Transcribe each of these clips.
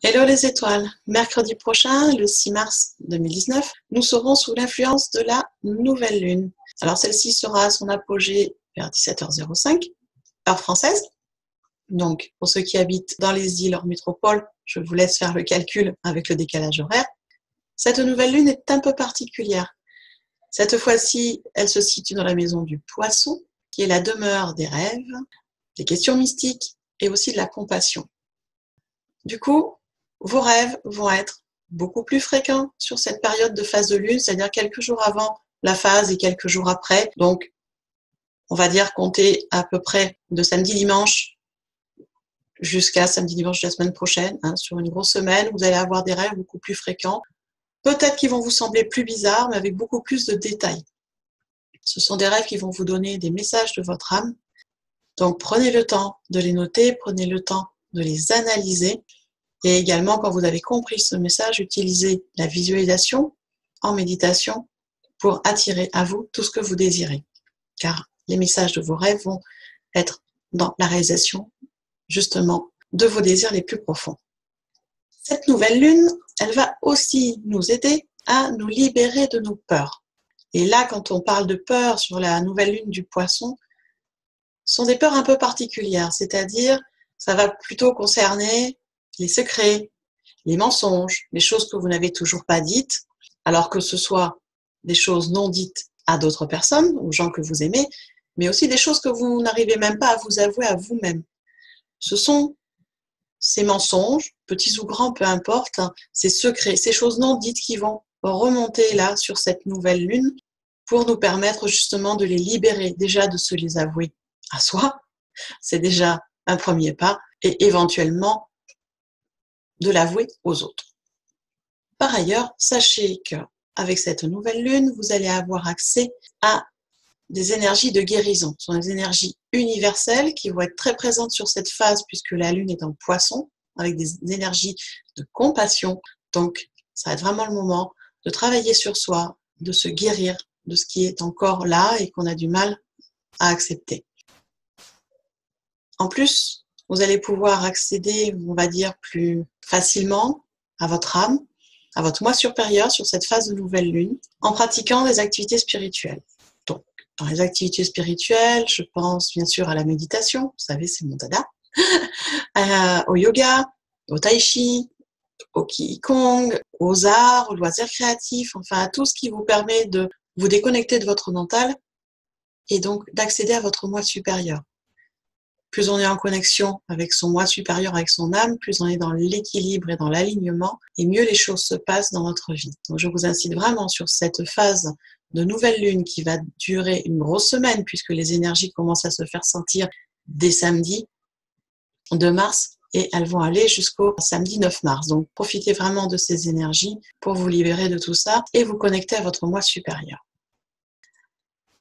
Hello les étoiles, mercredi prochain, le 6 mars 2019, nous serons sous l'influence de la nouvelle lune. Alors celle-ci sera à son apogée vers 17h05, heure française. Donc pour ceux qui habitent dans les îles hors métropole, je vous laisse faire le calcul avec le décalage horaire. Cette nouvelle lune est un peu particulière. Cette fois-ci, elle se situe dans la maison du Poisson, qui est la demeure des rêves, des questions mystiques et aussi de la compassion. Du coup, vos rêves vont être beaucoup plus fréquents sur cette période de phase de lune, c'est-à-dire quelques jours avant la phase et quelques jours après. Donc, on va dire compter à peu près de samedi-dimanche jusqu'à samedi-dimanche de la semaine prochaine. Sur une grosse semaine, vous allez avoir des rêves beaucoup plus fréquents. Peut-être qu'ils vont vous sembler plus bizarres, mais avec beaucoup plus de détails. Ce sont des rêves qui vont vous donner des messages de votre âme. Donc, prenez le temps de les noter, prenez le temps de les analyser. Et également, quand vous avez compris ce message, utilisez la visualisation en méditation pour attirer à vous tout ce que vous désirez. Car les messages de vos rêves vont être dans la réalisation, justement, de vos désirs les plus profonds. Cette nouvelle lune, elle va aussi nous aider à nous libérer de nos peurs. Et là, quand on parle de peurs sur la nouvelle lune du Poisson, ce sont des peurs un peu particulières, c'est-à-dire ça va plutôt concerner les secrets, les mensonges, les choses que vous n'avez toujours pas dites, alors que ce soit des choses non dites à d'autres personnes, aux gens que vous aimez, mais aussi des choses que vous n'arrivez même pas à vous avouer à vous-même. Ce sont ces mensonges, petits ou grands, peu importe, ces secrets, ces choses non dites qui vont remonter là sur cette nouvelle lune pour nous permettre justement de les libérer, déjà de se les avouer à soi, c'est déjà un premier pas, et éventuellement de l'avouer aux autres. Par ailleurs, sachez qu'avec cette nouvelle lune, vous allez avoir accès à des énergies de guérison. Ce sont des énergies universelles qui vont être très présentes sur cette phase puisque la lune est en Poisson, avec des énergies de compassion. Donc, ça va être vraiment le moment de travailler sur soi, de se guérir de ce qui est encore là et qu'on a du mal à accepter. En plus, vous allez pouvoir accéder, on va dire, plus facilement à votre âme, à votre moi supérieur sur cette phase de nouvelle lune, en pratiquant des activités spirituelles. Donc, dans les activités spirituelles, je pense bien sûr à la méditation, vous savez, c'est mon dada, au yoga, au tai chi, au qigong, aux arts, aux loisirs créatifs, enfin à tout ce qui vous permet de vous déconnecter de votre mental et donc d'accéder à votre moi supérieur. Plus on est en connexion avec son moi supérieur, avec son âme, plus on est dans l'équilibre et dans l'alignement, et mieux les choses se passent dans notre vie. Donc je vous incite vraiment sur cette phase de nouvelle lune qui va durer une grosse semaine, puisque les énergies commencent à se faire sentir dès samedi 2 mars, et elles vont aller jusqu'au samedi 9 mars. Donc profitez vraiment de ces énergies pour vous libérer de tout ça et vous connecter à votre moi supérieur.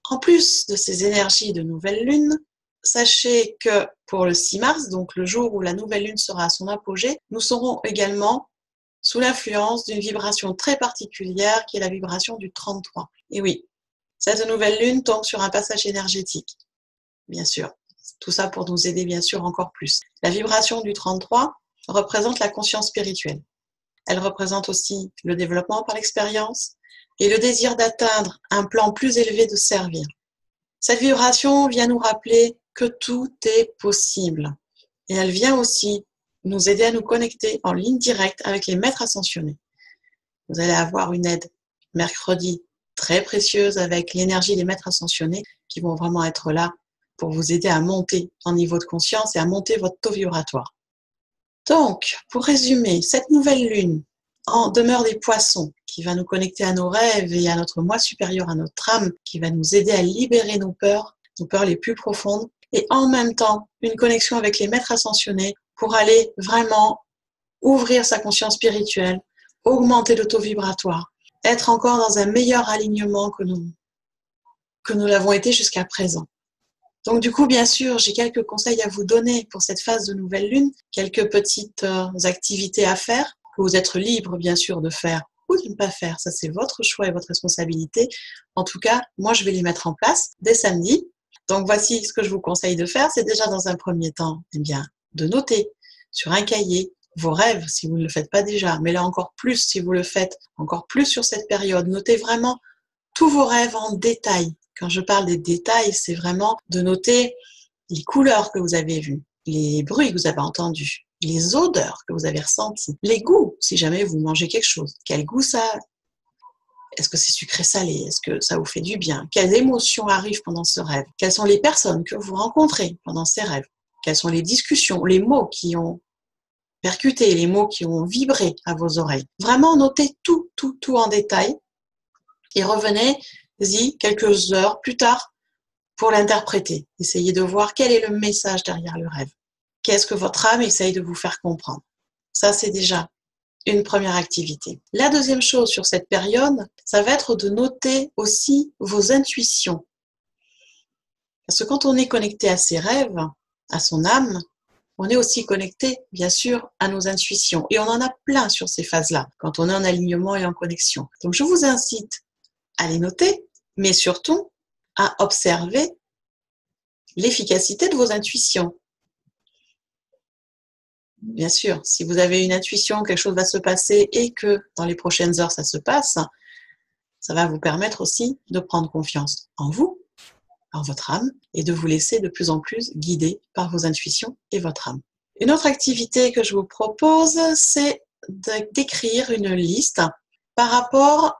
En plus de ces énergies de nouvelle lune, sachez que pour le 6 mars, donc le jour où la nouvelle lune sera à son apogée, nous serons également sous l'influence d'une vibration très particulière qui est la vibration du 33. Et oui, cette nouvelle lune tombe sur un passage énergétique, bien sûr. Tout ça pour nous aider bien sûr encore plus. La vibration du 33 représente la conscience spirituelle. Elle représente aussi le développement par l'expérience et le désir d'atteindre un plan plus élevé de servir. Cette vibration vient nous rappeler que tout est possible. Et elle vient aussi nous aider à nous connecter en ligne directe avec les maîtres ascensionnés. Vous allez avoir une aide mercredi très précieuse avec l'énergie des maîtres ascensionnés qui vont vraiment être là pour vous aider à monter en niveau de conscience et à monter votre taux vibratoire. Donc, pour résumer, cette nouvelle lune en demeure des Poissons qui va nous connecter à nos rêves et à notre moi supérieur, à notre âme, qui va nous aider à libérer nos peurs les plus profondes, et en même temps une connexion avec les maîtres ascensionnés pour aller vraiment ouvrir sa conscience spirituelle, augmenter le taux vibratoire, être encore dans un meilleur alignement que nous l'avons été jusqu'à présent. Donc du coup, bien sûr, j'ai quelques conseils à vous donner pour cette phase de nouvelle lune, quelques petites activités à faire, que vous êtes libre bien sûr de faire ou de ne pas faire, ça c'est votre choix et votre responsabilité. En tout cas, moi je vais les mettre en place dès samedi. Donc voici ce que je vous conseille de faire, c'est déjà dans un premier temps, de noter sur un cahier vos rêves si vous ne le faites pas déjà, mais là encore plus si vous le faites, encore plus sur cette période. Notez vraiment tous vos rêves en détail. Quand je parle des détails, c'est vraiment de noter les couleurs que vous avez vues, les bruits que vous avez entendus, les odeurs que vous avez ressenties, les goûts, si jamais vous mangez quelque chose. Quel goût ça a? Est-ce que c'est sucré-salé? Est-ce que ça vous fait du bien? Quelles émotions arrivent pendant ce rêve? Quelles sont les personnes que vous rencontrez pendant ces rêves? Quelles sont les discussions, les mots qui ont percuté, les mots qui ont vibré à vos oreilles? Vraiment, notez tout en détail et revenez-y quelques heures plus tard pour l'interpréter. Essayez de voir quel est le message derrière le rêve. Qu'est-ce que votre âme essaye de vous faire comprendre? Ça, c'est déjà une première activité. La deuxième chose sur cette période, ça va être de noter aussi vos intuitions. Parce que quand on est connecté à ses rêves, à son âme, on est aussi connecté, bien sûr, à nos intuitions. Et on en a plein sur ces phases-là, quand on est en alignement et en connexion. Donc, je vous incite à les noter, mais surtout à observer l'efficacité de vos intuitions. Bien sûr, si vous avez une intuition, quelque chose va se passer et que dans les prochaines heures, ça se passe, ça va vous permettre aussi de prendre confiance en vous, en votre âme, et de vous laisser de plus en plus guider par vos intuitions et votre âme. Une autre activité que je vous propose, c'est d'écrire une liste par rapport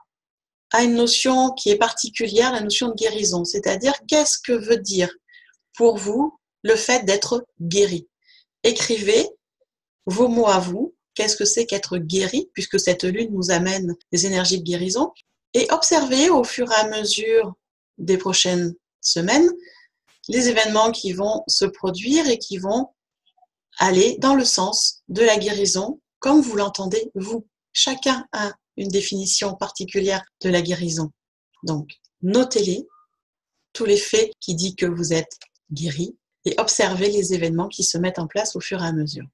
à une notion qui est particulière, la notion de guérison, c'est-à-dire qu'est-ce que veut dire pour vous le fait d'être guéri. Écrivez vos mots à vous, qu'est-ce que c'est qu'être guéri, puisque cette lune nous amène des énergies de guérison, et observez au fur et à mesure des prochaines semaines les événements qui vont se produire et qui vont aller dans le sens de la guérison, comme vous l'entendez vous. Chacun a une définition particulière de la guérison. Donc, notez-les, tous les faits qui disent que vous êtes guéri, et observez les événements qui se mettent en place au fur et à mesure.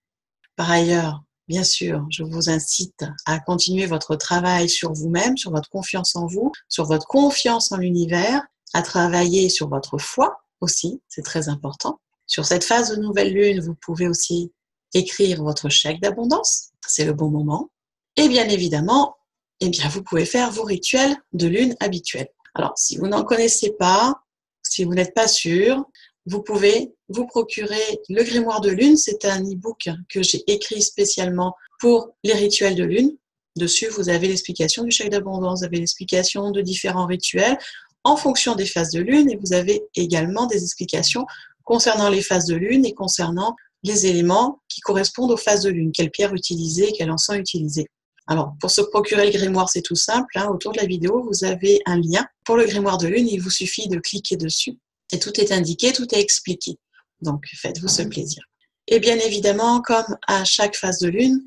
Par ailleurs, bien sûr, je vous incite à continuer votre travail sur vous-même, sur votre confiance en vous, sur votre confiance en l'univers, à travailler sur votre foi aussi, c'est très important. Sur cette phase de nouvelle lune, vous pouvez aussi écrire votre chèque d'abondance, c'est le bon moment. Et bien évidemment, vous pouvez faire vos rituels de lune habituels. Alors, si vous n'en connaissez pas, si vous n'êtes pas sûr, vous pouvez vous procurer le grimoire de lune. C'est un e-book que j'ai écrit spécialement pour les rituels de lune. Dessus, vous avez l'explication du chèque d'abondance, vous avez l'explication de différents rituels en fonction des phases de lune, et vous avez également des explications concernant les phases de lune et concernant les éléments qui correspondent aux phases de lune, quelle pierre utiliser, quel encens utiliser. Alors, pour se procurer le grimoire, c'est tout simple. Autour de la vidéo, vous avez un lien pour le grimoire de lune. Il vous suffit de cliquer dessus. Et tout est indiqué, tout est expliqué. Donc, faites-vous ce plaisir. Et bien évidemment, comme à chaque phase de lune,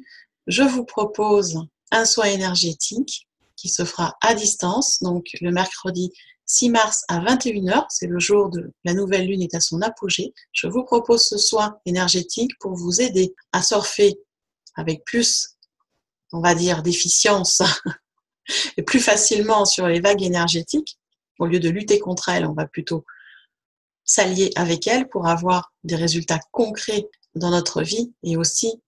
je vous propose un soin énergétique qui se fera à distance. Donc, le mercredi 6 mars à 21h, c'est le jour de la nouvelle lune est à son apogée. Je vous propose ce soin énergétique pour vous aider à surfer avec plus, on va dire, d'efficience et plus facilement sur les vagues énergétiques. Au lieu de lutter contre elles, on va plutôt s'allier avec elles pour avoir des résultats concrets dans notre vie et aussi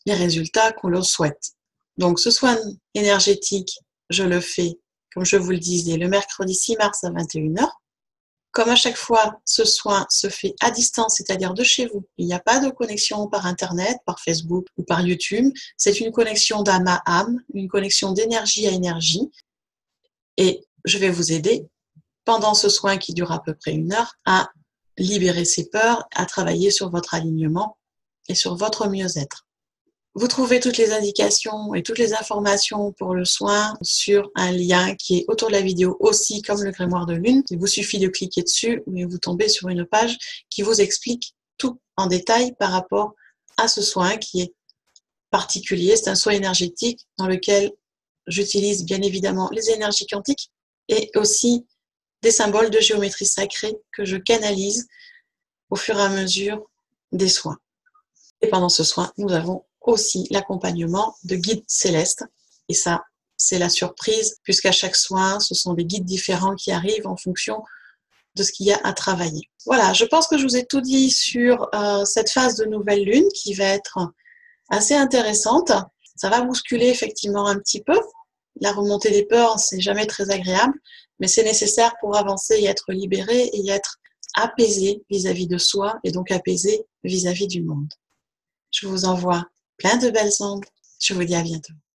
les résultats qu'on le souhaite. Donc ce soin énergétique, je le fais, comme je vous le disais, le mercredi 6 mars à 21h. Comme à chaque fois, ce soin se fait à distance, c'est-à-dire de chez vous. Il n'y a pas de connexion par Internet, par Facebook ou par YouTube. C'est une connexion d'âme à âme, une connexion d'énergie à énergie. Et je vais vous aider pendant ce soin qui dure à peu près 1 heure à libérer ses peurs, à travailler sur votre alignement et sur votre mieux-être. Vous trouvez toutes les indications et toutes les informations pour le soin sur un lien qui est autour de la vidéo aussi, comme le grimoire de lune. Il vous suffit de cliquer dessus et vous tombez sur une page qui vous explique tout en détail par rapport à ce soin qui est particulier. C'est un soin énergétique dans lequel j'utilise bien évidemment les énergies quantiques et aussi des symboles de géométrie sacrée que je canalise au fur et à mesure des soins. Et pendant ce soin, nous avons aussi l'accompagnement de guides célestes. Et ça, c'est la surprise, puisqu'à chaque soin, ce sont des guides différents qui arrivent en fonction de ce qu'il y a à travailler. Voilà, je pense que je vous ai tout dit sur cette phase de nouvelle lune qui va être assez intéressante. Ça va bousculer effectivement un petit peu. La remontée des peurs, c'est jamais très agréable, mais c'est nécessaire pour avancer et être libéré et être apaisé vis-à-vis de soi et donc apaisé vis-à-vis du monde. Je vous envoie plein de belles ondes. Je vous dis à bientôt.